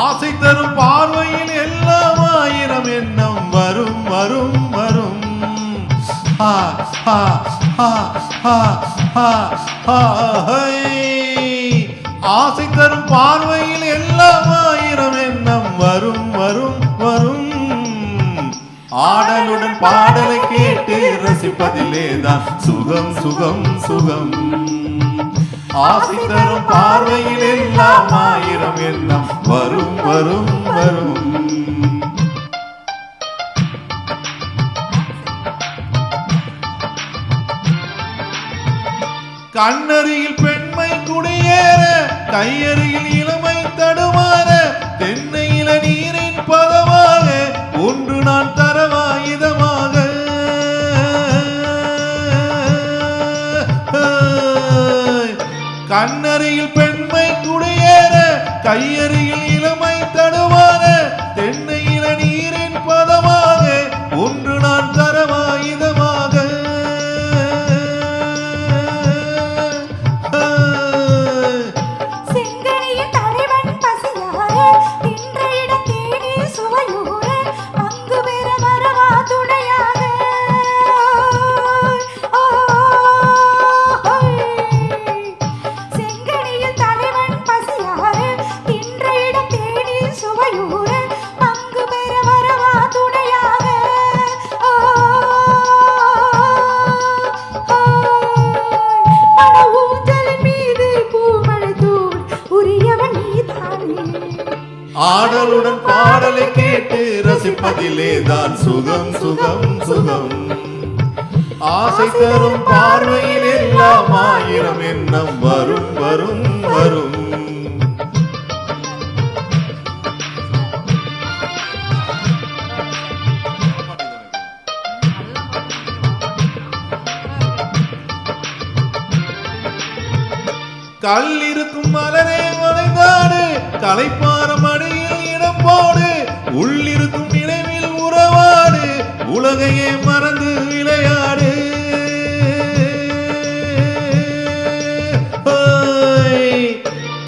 ஆசை தரும் பார்வையில் எல்லாம் ஆயிரம் எண்ணம் வரும் வரும் வரும். ஆசை தரும் பார்வையில் எல்லாம் ஆயிரம் எண்ணம் வரும் வரும் வரும். ஆடலுடன் பாடலை கேட்டு ரசிப்பதிலேதான் சுகம் சுகம் சுகம். ஆசை தரும் பார்வையில் எல்லாம் ஆயிரம் எண்ணம் வரும் வரும் வரும். கண்ணருகில் பெண்மை குடியேற கையருகில் இளமை தடுமாற தென்னையில நீரின் பதமாக ஒன்று நான் தரவாயுதமாக. கண்ணருகில் பெண்மை குடியேற கையருகில் இளமை தடுமாற தென்னையில நீரின் பதமாக ஒன்று நான் தரவாயுதமாக. ஆடலுடன் பாடலை கேட்டு ரசிப்பதிலேதான் சுகம் சுகம் சுகம். ஆசை தரும் பார்வையில் எல்லாம் ஆயிரம் எண்ணம் வரும் வரும் வரும். கல் இருக்கும் மலரே வளைந்தாடு கலைப்பாரம் அடியில் இடம் போடு உள்ளிருக்கும் நினைவில் உறவாடு உலகையே மறந்து விளையாடு.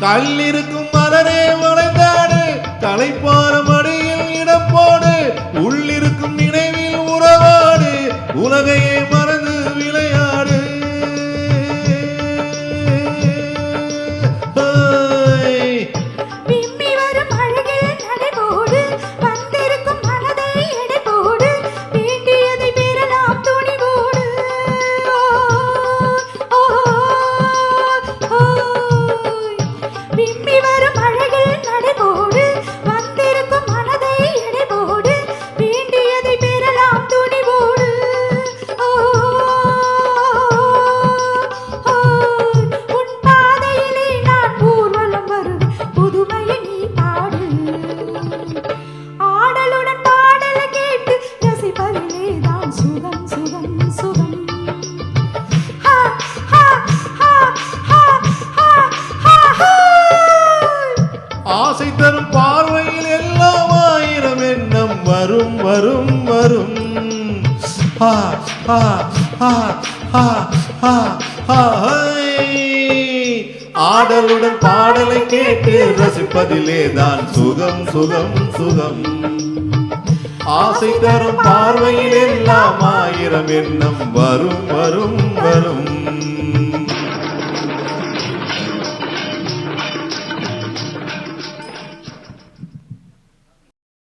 கல் இருக்கும் மலரே வளைந்தாடு கலைப்பாரம் அடியில் இடம் போடு உள்ளிருக்கும் நினைவில் உறவாடு உலகையே மறந்து விளையாடு. ஆசை தரும் பார்வையில் எல்லாம் ஆயிரம் எண்ணம் வரும் வரும் வரும். ஆடலுடன் பாடலை கேட்டு ரசிப்பதிலேதான் சுகம் சுகம் சுகம். ஆசை தரும் பார்வையில் எல்லாம் ஆயிரம் எண்ணம் வரும் வரும் வரும்.